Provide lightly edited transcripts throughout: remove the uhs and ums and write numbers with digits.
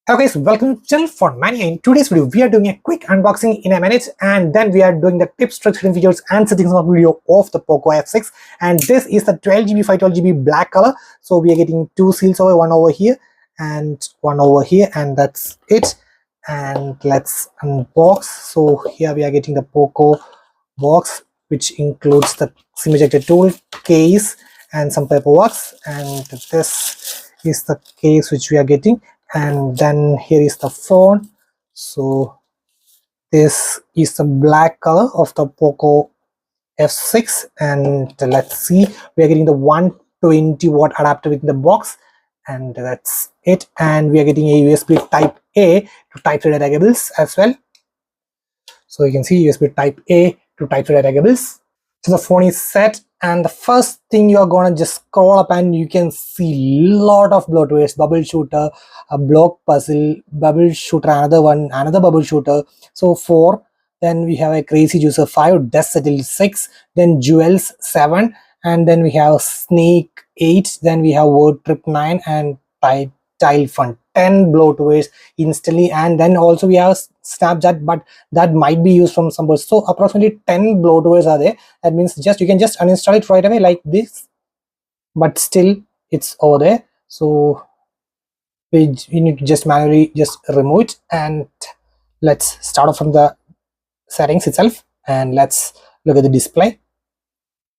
Hello guys, welcome to the channel for Mania. In today's video, we are doing a quick unboxing in a minute, and then we are doing the tips, tricks, hidden features, and settings of video of the Poco F6. And this is the 12GB, 512GB black color. So we are getting two seals over, one over here and one over here, and that's it. And let's unbox. So here we are getting the Poco box, which includes the SIM ejector tool, case, and some paperwork. And this is the case which we are getting. And then here is the phone. So this is the black color of the Poco F6, and let's see, we are getting the 120 watt adapter within the box, and that's it. And we are getting a USB type A to type C data cables as well. So you can see USB type A to type C data cables. So the phone is set, and the first thing you are gonna just scroll up and you can see lot of bloatwares: bubble shooter, a block puzzle, bubble shooter, another one, another bubble shooter. So 4. Then we have a crazy juicer 5, death settle 6, then jewels 7, and then we have snake 8, then we have word trip 9, and tile fun 10 bloatwares instantly. And then also we have Snapchat, but that might be used from some birds. So approximately 10 bloatwares are there. That means you can just uninstall it right away like this, but still it's over there. So we need to just manually just remove it. And let's start off from the settings itself, and let's look at the display.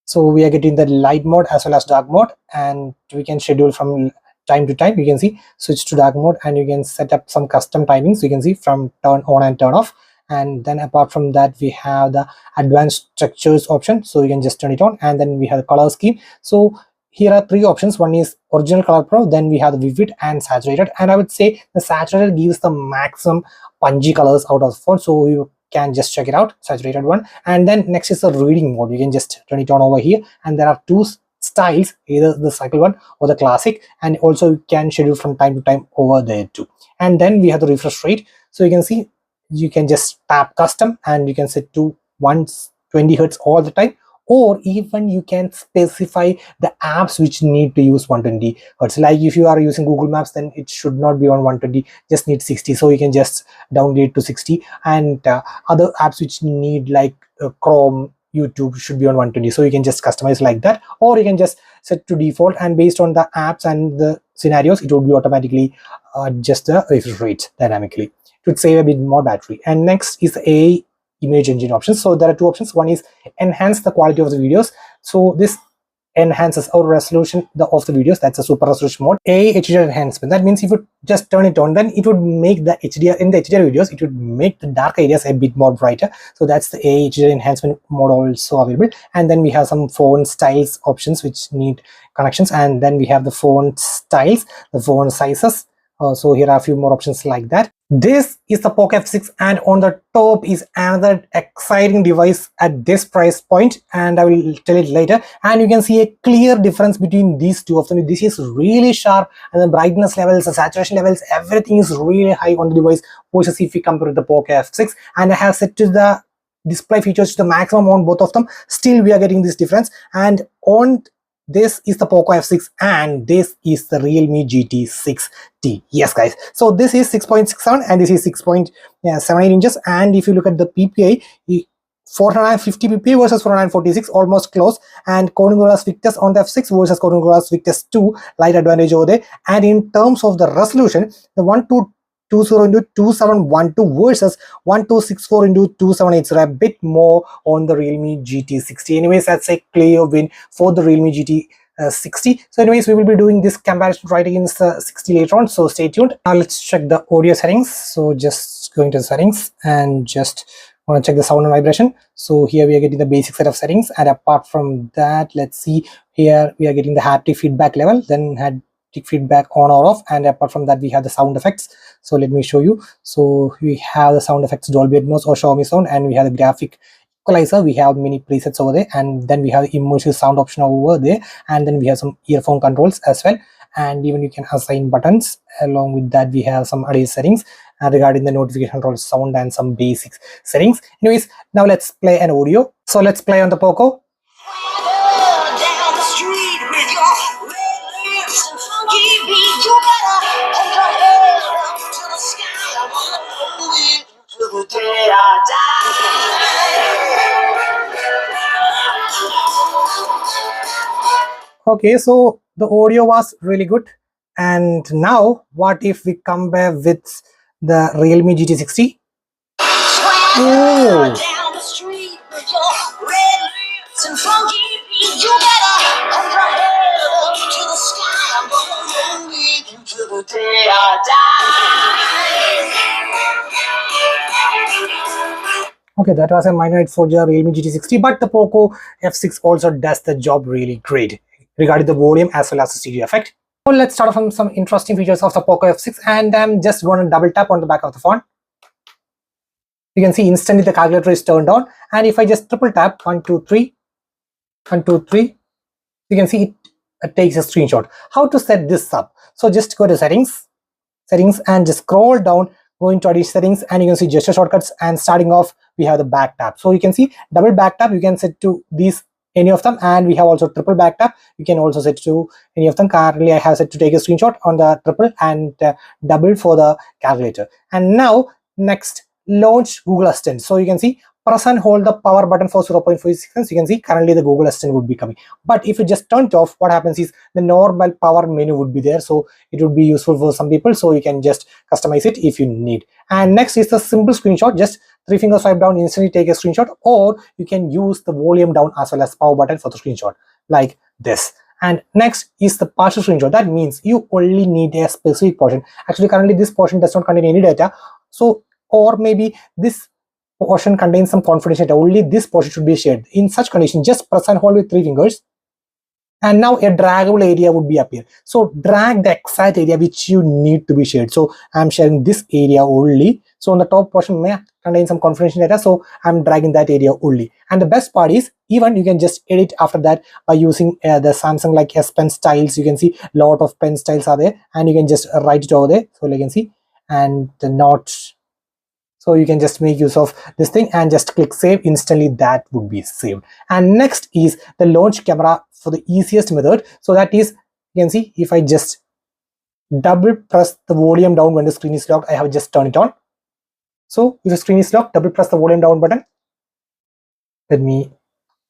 So we are getting the light mode as well as dark mode, and we can schedule from time to time. You can see switch to dark mode, and you can set up some custom timings. You can see from turn on and turn off. And then apart from that, we have the advanced structures option, so you can just turn it on. And then we have the color scheme. So here are 3 options. One is original color pro, then we have the vivid and saturated, and I would say the saturated gives the maximum punchy colors out of the phone, so you can just check it out, saturated one. And then next is the reading mode. You can just turn it on over here, and there are 2 styles, either the cycle one or the classic, and also you can schedule from time to time over there too. And then we have the refresh rate. So you can see you can just tap custom, and you can set to 120 hertz all the time, or even you can specify the apps which need to use 120 hertz. Like if you are using Google Maps, then it should not be on 120, just need 60, so you can just downgrade to 60. And other apps which need like Chrome, YouTube should be on 120, so you can just customize like that, or you can just set to default, and based on the apps and the scenarios, it will be automatically adjust the refresh rate dynamically. It would save a bit more battery. And next is a image engine options. So there are 2 options. One is enhance the quality of the videos. So this enhances our resolution of the videos. That's a super resolution mode. HDR enhancement, that means if you just turn it on, then it would make the HDR in the HDR videos, it would make the dark areas a bit more brighter. So that's the HDR enhancement mode also available. And then we have some phone styles options which need connections, and then we have the phone styles, the phone sizes. So here are a few more options like that. This is the Poco F6, and on the top is another exciting device at this price point, and I will tell it later. And you can see a clear difference between these 2 of them. This is really sharp, and the brightness levels, the saturation levels, everything is really high on the device versus if we compare with the Poco F6. And I have set to the display features to the maximum on both of them. Still we are getting this difference. And on this is the Poco F6, and this is the Realme GT6T. Yes guys, so this is 6.67 and this is 6.78 inches. And if you look at the PPI, 450 PPI versus 446, almost close. And Corning Gorilla Victus on the F6 versus Corning Gorilla Victus 2, light advantage over there. And in terms of the resolution, the 1220 into 2712 versus 1264 into 2780, so a bit more on the Realme GT60. Anyways, that's a clear win for the Realme GT60. So anyways, we will be doing this comparison right against the 60 later on, so stay tuned. Now let's check the audio settings. So just going to the settings and just want to check the sound and vibration. So here we are getting the basic set of settings, and apart from that, let's see, here we are getting the haptic feedback level, then feedback on or off, and apart from that we have the sound effects. So let me show you. So we have the sound effects Dolby Atmos or Xiaomi sound, and we have the graphic equalizer, we have many presets over there, and then we have the immersive sound option over there, and then we have some earphone controls as well, and even you can assign buttons. Along with that, we have some other settings regarding the notification control, sound, and some basic settings. Anyways, now let's play an audio. So let's play on the Poco. day I die. Okay, so the audio was really good. And now, what if we compare with the Realme GT60? Oh. Down the street with your red lips and funky beat, you better hold your head up to the sky. I'm gonna roll with you till the day I die. Okay, that was a minor hit for the Realme GT60, but the Poco F6 also does the job really great regarding the volume as well as the stereo effect. So let's start from some interesting features of the Poco F6, and I'm just going to double tap on the back of the phone. You can see instantly the calculator is turned on, and if I just triple tap 1 2 3 1 2 3, you can see it takes a screenshot. How to set this up? So just go to settings and just scroll down, go into additional settings, and you can see gesture shortcuts, and starting off we have the back tap. So you can see double back tap, you can set to these any of them, and we have also triple back tap, you can also set to any of them. Currently I have set to take a screenshot on the triple and double for the calculator. And now next, launch Google Assistant. So you can see press and hold the power button for 0.5 seconds. You can see currently the Google Assistant would be coming, but if you just turn it off, what happens is the normal power menu would be there, so it would be useful for some people, so you can just customize it if you need. And next is the simple screenshot. Just 3 finger swipe down, instantly take a screenshot, or you can use the volume down as well as power button for the screenshot like this. And next is the partial screenshot. That means you only need a specific portion. Actually currently this portion does not contain any data, so or maybe this portion contains some confidential data, only this portion should be shared. In such condition, just press and hold with 3 fingers, and now a draggable area would be appear. So drag the exact area which you need to be shared. So I'm sharing this area only. So on the top portion may contain some confidential data, so I'm dragging that area only. And the best part is, even you can just edit after that by using the Samsung like S Pen styles. You can see a lot of pen styles are there, and you can just write it over there. So you can see, and the notch. So you can just make use of this thing and just click save, instantly that would be saved. And next is the launch camera for the easiest method. So that is, you can see if I just double press the volume down when the screen is locked, I have just turned it on. So if the screen is locked, double press the volume down button. And you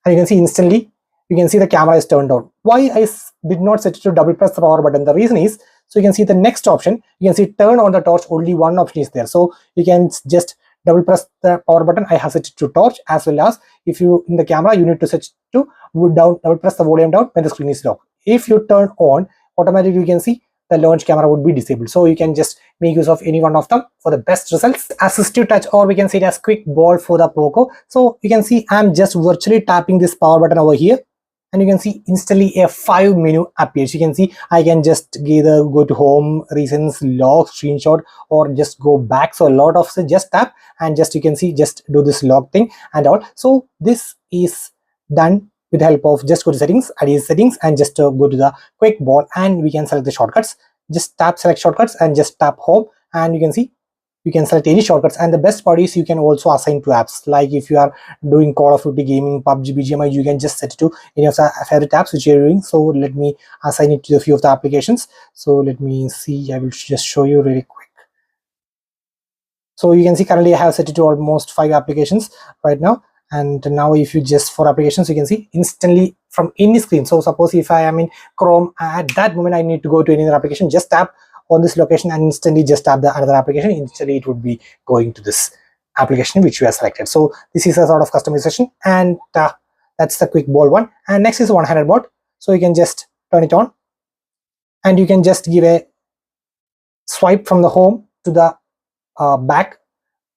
can see instantly, you can see the camera is turned on. Why I did not set it to double press the power button? The reason is, so you can see the next option, you can see turn on the torch, only one option is there. So you can just double press the power button. I have set it to torch, as well as if you in the camera, you need to set it to double press the volume down when the screen is locked. If you turn on, automatically you can see the launch camera would be disabled. So you can just make use of any one of them for the best results. Assistive touch, or we can see it as quick ball for the Poco. So you can see I'm just virtually tapping this power button over here, and you can see instantly a 5 menu appears. You can see I can just either go to home, recents, log, screenshot, or just go back. So a lot of just tap and just you can see just do this log thing and all. So this is done with the help of just go to settings, add settings, and just go to the quick ball, and we can select the shortcuts. Just tap select shortcuts and just tap home, and you can see you can select any shortcuts. And the best part is you can also assign to apps. Like if you are doing Call of Duty gaming, PUBG, BGMI, you can just set it to any of the favorite apps which you're doing. So let me assign it to a few of the applications. So let me see, I will just show you really quick. So you can see currently I have set it to almost 5 applications right now. And now if you just for applications, you can see instantly from any screen. So suppose if I am in Chrome, at that moment I need to go to any other application, just tap on this location and instantly just tap the another application. Instantly it would be going to this application which you have selected. So this is a sort of customization, and that's the quick ball one. And next is one-handed mode. So you can just turn it on, and you can just give a swipe from the home to the back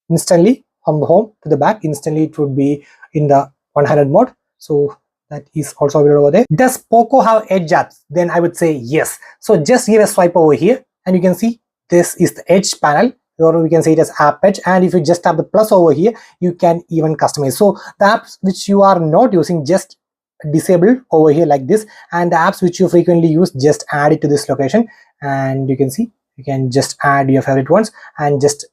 instantly. From the home to the back instantly, it would be in the one-handed mode. So that is also available over there. Does Poco have edge apps? Then I would say yes. So just give a swipe over here, and you can see this is the edge panel, or we can say it as app edge. And if you just tap the plus over here, you can even customize. So the apps which you are not using, just disable over here like this, and the apps which you frequently use, just add it to this location. And you can see you can just add your favorite ones and just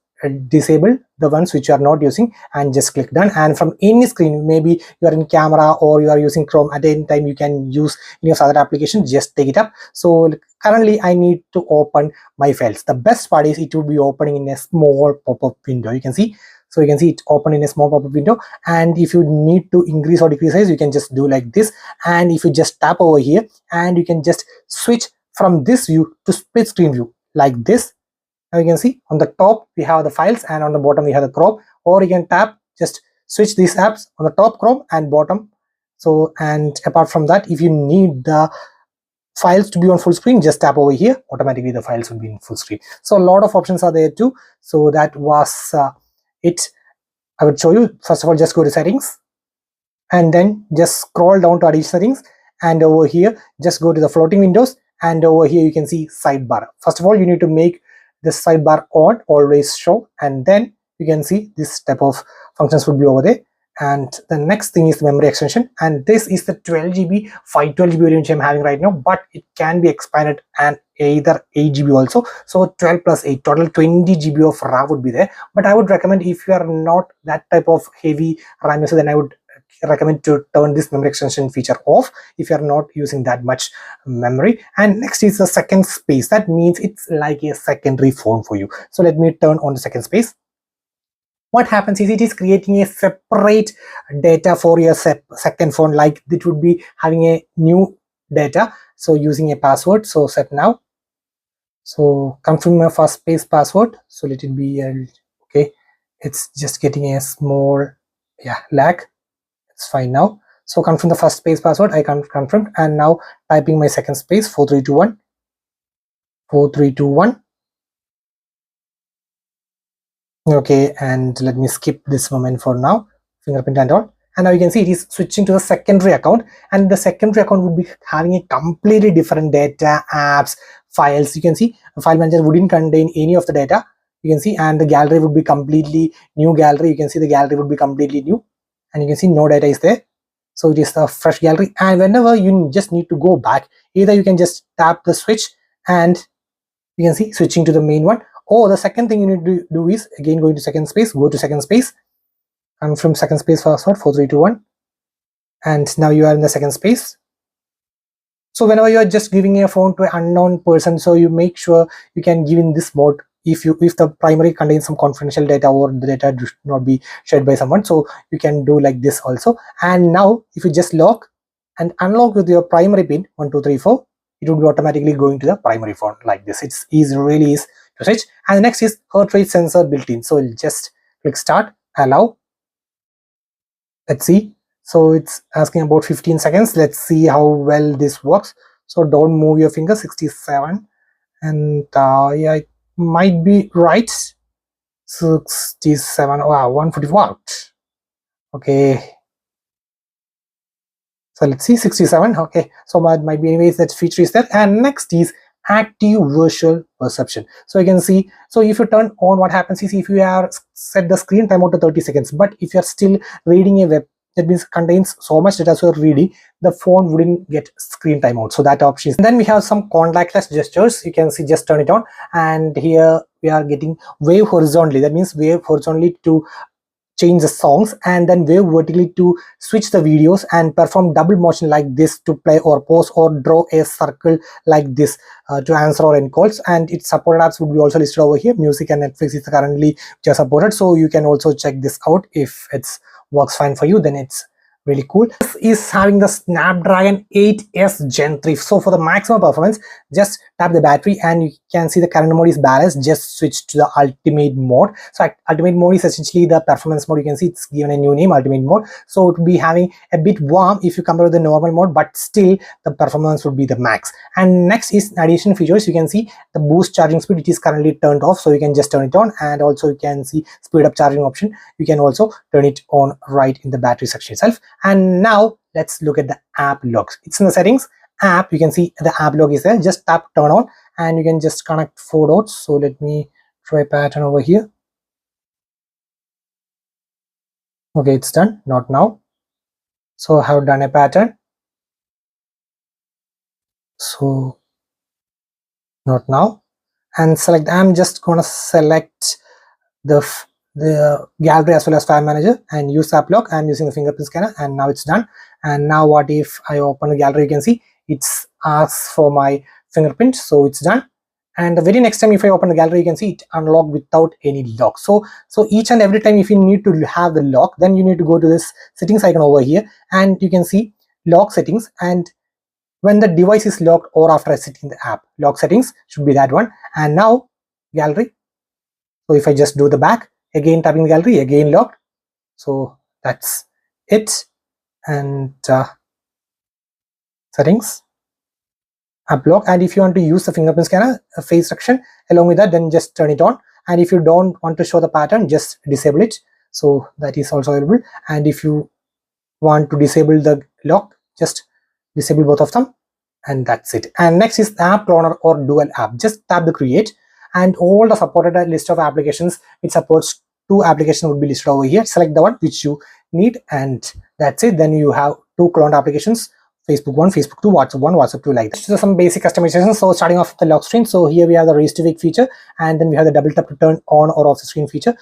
disable the ones which you are not using, and just click done. And from any screen, maybe you are in camera or you are using Chrome, at any time you can use any of other applications, just take it up. So currently I need to open my files. The best part is it will be opening in a small pop-up window, you can see. So you can see it open in a small pop-up window, and if you need to increase or decrease size, you can just do like this. And if you just tap over here, and you can just switch from this view to split screen view like this. Now you can see on the top we have the files, and on the bottom we have the Chrome. Or you can tap, just switch these apps on the top Chrome and bottom. So, and apart from that, if you need the files to be on full screen, just tap over here, automatically the files will be in full screen. So a lot of options are there too. So that was it. I would show you. First of all, just go to settings, and then just scroll down to additional settings, and over here just go to the floating windows, and over here you can see sidebar. First of all, you need to make the sidebar on, always show, and then you can see this type of functions would be over there. And the next thing is the memory extension, and this is the 12 GB 512 GB variant which I'm having right now, but it can be expanded and either 8 GB also. So 12 plus 8, total 20 GB of RAM would be there. But I would recommend, if you are not that type of heavy RAM user, then I would recommend to turn this memory extension feature off if you are not using that much memory. And next is the second space. That means it's like a secondary phone for you. So let me turn on the second space. What happens is, it is creating a separate data for your second phone, like it would be having a new data. So using a password, so set now. So confirm my first space password. So let it be okay. It's just getting a small lag. It's fine now. So confirm the first space password. I confirmed, and now typing my second space, 4321 4321. Okay, and let me skip this moment for now, fingerprint and all. And now you can see it is switching to the secondary account, and the secondary account would be having a completely different data, apps, files. You can see the file manager wouldn't contain any of the data, you can see, and the gallery would be completely new gallery. You can see the gallery would be completely new, and you can see no data is there. So it is a fresh gallery, and whenever you just need to go back, either you can just tap the switch and you can see switching to the main one. Or the second thing you need to do is, again, going to second space, go to second space, and from second space password 4321, and now you are in the second space. So whenever you are just giving a phone to an unknown person, so you make sure you can give in this mode if the primary contains some confidential data, or the data should not be shared by someone. So you can do like this also. And now if you just lock and unlock with your primary pin 1234, it will be automatically going to the primary phone like this. It's really easy to switch. And the next is heart rate sensor built in. So we'll just click start, allow. Let's see. So it's asking about 15 seconds. Let's see how well this works. So don't move your finger. 67, and yeah, it might be right. 67. Wow, 140 watt. Okay. So let's see, 67. Okay, so might be, anyways, that feature is there. And next is active visual perception. So you can see, so if you turn on, what happens is, if you are set the screen timeout to 30 seconds, but if you are still reading a web that means contains so much data, so you're reading, the phone wouldn't get screen timeout. So that option is. And then we have some contactless gestures. You can see, just turn it on, and here we are getting wave horizontally. That means wave horizontally to change the songs, and then wave vertically to switch the videos, and perform double motion like this to play or pause, or draw a circle like this to answer or end calls. And its supported apps would be also listed over here. Music and Netflix is currently just supported, so you can also check this out. If it's works fine for you, then it's really cool. This is having the Snapdragon 8s Gen 3. So for the maximum performance, just tap the battery, and you can see the current mode is balanced. Just switch to the ultimate mode. So ultimate mode is essentially the performance mode. You can see it's given a new name, ultimate mode. So it will be having a bit warm if you compare with the normal mode, but still the performance would be the max. And next is additional features. You can see the boost charging speed. It is currently turned off, so you can just turn it on. And also you can see speed up charging option. You can also turn it on right in the battery section itself. And now let's look at the app logs. It's in the settings, app. You can see the app log is there. Just tap turn on, and you can just connect 4 dots. So let me try pattern over here. Okay, it's done. Not now. So I have done a pattern. So not now. And select. I'm just gonna select the gallery as well as file manager, and use app lock. I'm using the fingerprint scanner, and now it's done. And now what if I open the gallery? You can see it's asks for my fingerprint, so it's done. and the very next time if I open the gallery, you can see it unlocked without any lock. So each and every time if you need to have the lock, then you need to go to this settings icon over here, and you can see lock settings, and when the device is locked or after exiting the app, lock settings should be that one. And now gallery, so if I just do the back, again tapping the gallery, again locked. So that's it. And settings, app lock, and if you want to use the fingerprint scanner face detection along with that, then just turn it on. And if you don't want to show the pattern, just disable it. So that is also available. And if you want to disable the lock, just disable both of them, and that's it. And next is app cloner or dual app. Just tap the create, and all the supported list of applications which supports 2 applications would be listed over here. Select the one which you need, and that's it. Then you have 2 cloned applications, Facebook 1, Facebook 2, WhatsApp 1, WhatsApp 2, like that. So some basic customizations. So starting off with the lock screen, so here we have the raise to wake feature, and then we have the double tap to turn on or off the screen feature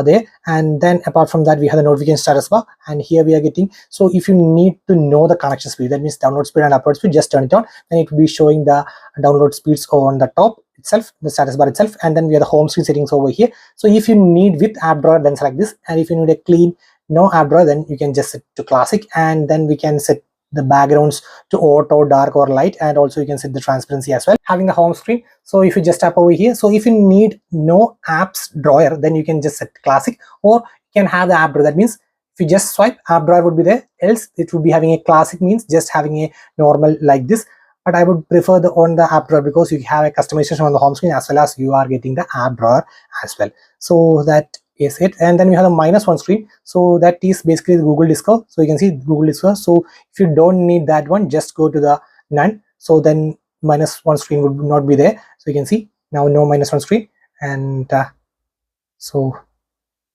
there. And then apart from that, we have the notification status bar, and here we are getting, so if you need to know the connection speed, that means download speed and upload speed, just turn it on, then it will be showing the download speeds on the top itself, the status bar itself. And then we have the home screen settings over here. So if you need with app drawer, then select this, and if you need a clean no app drawer, then you can just set to classic, and then we can set the backgrounds to auto, dark or light, and also you can set the transparency as well. Having the home screen, so if you just tap over here, so if you need no apps drawer, then you can just set classic, or you can have the app drawer. That means if you just swipe, app drawer would be there, else it would be having a classic, means just having a normal like this. But I would prefer the on the app drawer, because you have a customization on the home screen as well as you are getting the app drawer as well. So that is it. And then we have the -1 screen, so that is basically the Google Discover. So you can see Google Discover. So if you don't need that one, just go to the none, so then -1 screen would not be there. So you can see now no -1 screen. And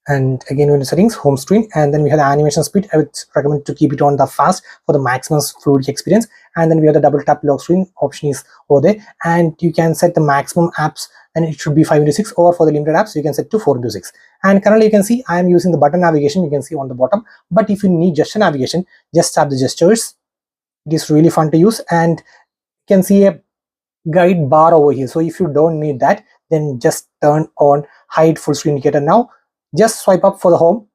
and again in the settings, home screen, and then we have the animation speed. I would recommend to keep it on the fast for the maximum fluid experience. And then we have the double tap lock screen option is over there, and you can set the maximum apps, and it should be 5:6, or for the limited apps you can set to 4:6. And currently you can see I am using the button navigation, you can see on the bottom. But if you need gesture navigation, just tap the gestures. It is really fun to use, and you can see a guide bar over here. So if you don't need that, then just turn on hide full screen indicator. Now just swipe up for the home,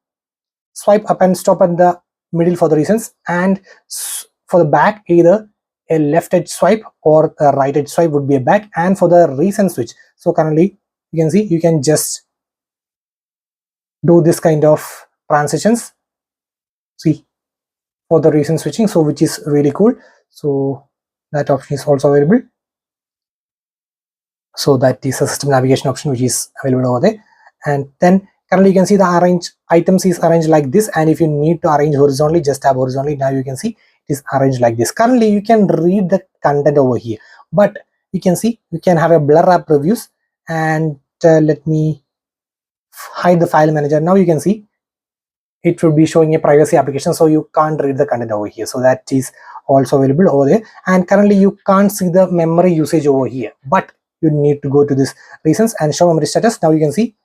swipe up and stop at the middle for the reasons, and for the back, either a left edge swipe or a right edge swipe would be a back. And for the recent switch, so currently you can see you can just do this kind of transitions, see, for the recent switching, so which is really cool. So that option is also available. So that is a system navigation option which is available over there. And then currently you can see the arrange items is arranged like this, and if you need to arrange horizontally, just tap horizontally. Now you can see it is arranged like this. Currently you can read the content over here, but you can see you can have a blur app previews. And let me hide the file manager. Now you can see it will be showing a privacy application, so you can't read the content over here. So that is also available over there. And currently you can't see the memory usage over here, but you need to go to this reasons and show memory status. Now you can see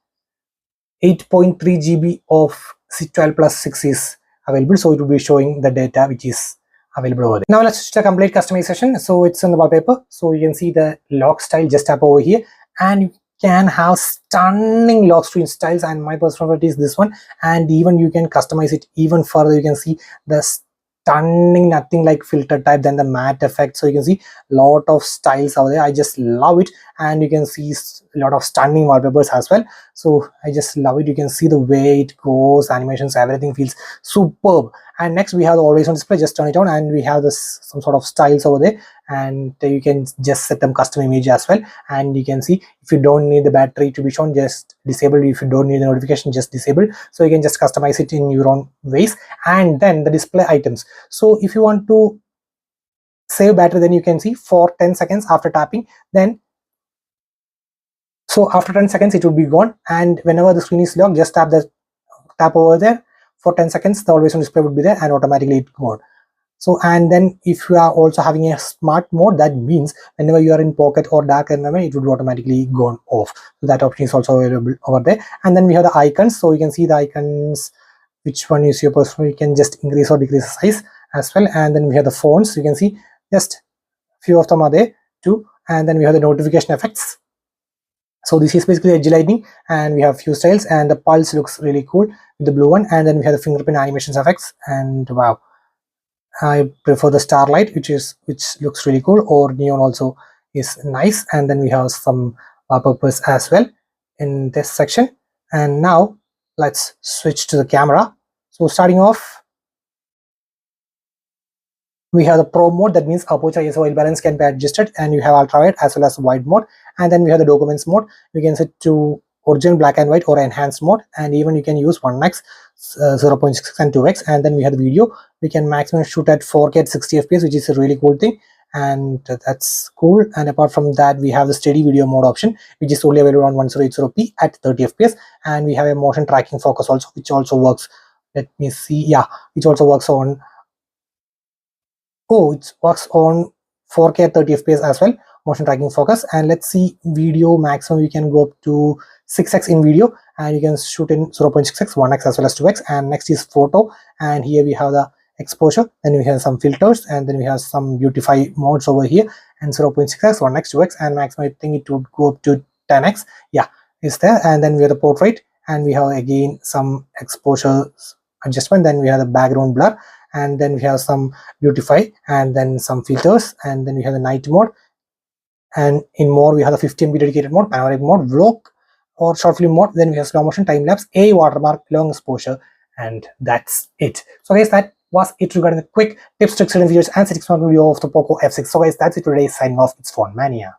8.3 GB of 12+6 is available, so it will be showing the data which is available over there. Now let's switch to complete customization. So it's in the wallpaper, so you can see the lock style. Just tap over here, and you can have stunning lock screen styles, and my personal favorite is this one. And even you can customize it even further. You can see the stunning, nothing like filter type, then the matte effect. So you can see a lot of styles out there. I just love it. And you can see a lot of stunning wallpapers as well. So I just love it. You can see the way it goes, animations, everything feels superb. And next we have the always on display. Just turn it on, and we have this some sort of styles over there, and you can just set them custom image as well. And you can see if you don't need the battery to be shown, just disable. If you don't need the notification, just disable. So you can just customize it in your own ways. And then the display items, so if you want to save battery, then you can see for 10 seconds after tapping, then so after 10 seconds it will be gone. And whenever the screen is locked, just tap over there for 10 seconds, the always on display would be there, and automatically it gone. So, and then if you are also having a smart mode, that means whenever you are in pocket or dark environment, it would be automatically gone off. So that option is also available over there. And then we have the icons, so you can see the icons, which one is your personal. You can just increase or decrease the size as well. And then we have the fonts, you can see just few of them are there too. And then we have the notification effects. So this is basically edge lighting, and we have few styles, and the pulse looks really cool with the blue one, and then we have the fingerprint animations effects, and wow, I prefer the starlight, which looks really cool, or neon also is nice. And then we have some purpose as well in this section. And now let's switch to the camera. So starting off, we have the pro mode. That means aperture ISO white balance can be adjusted, and you have ultrawide as well as wide mode. And then we have the documents mode. We can set to original black and white or enhanced mode, and even you can use 1x, 0.6 and 2x. And then we have the video. We can maximum shoot at 4K at 60 fps, which is a really cool thing, and that's cool. And apart from that, we have the steady video mode option, which is only available on 1080p at 30 fps. And we have a motion tracking focus also, which also works. Let me see. Yeah, which also works on, oh, it works on 4K 30 fps as well, motion tracking focus. And let's see video maximum. We can go up to 6x in video, and you can shoot in 0.6x, 1x as well as 2x. And next is photo, and here we have the exposure, then we have some filters, and then we have some beautify modes over here, and 0.6x, 1x, 2x, and maximum I think it would go up to 10x. Yeah, is there. And then we have the portrait, and we have again some exposure adjustment, then we have the background blur, and then we have some beautify, and then some filters, and then we have the night mode. And in more, we have the 50 MB dedicated mode, panoramic mode, vlog or short film mode. Then we have slow motion, time lapse, a watermark, long exposure, and that's it. So guys, that was it regarding the quick tips, tricks, and videos and settings video of the Poco F6. So guys, that's it for today. Signing off. It's Phone Mania.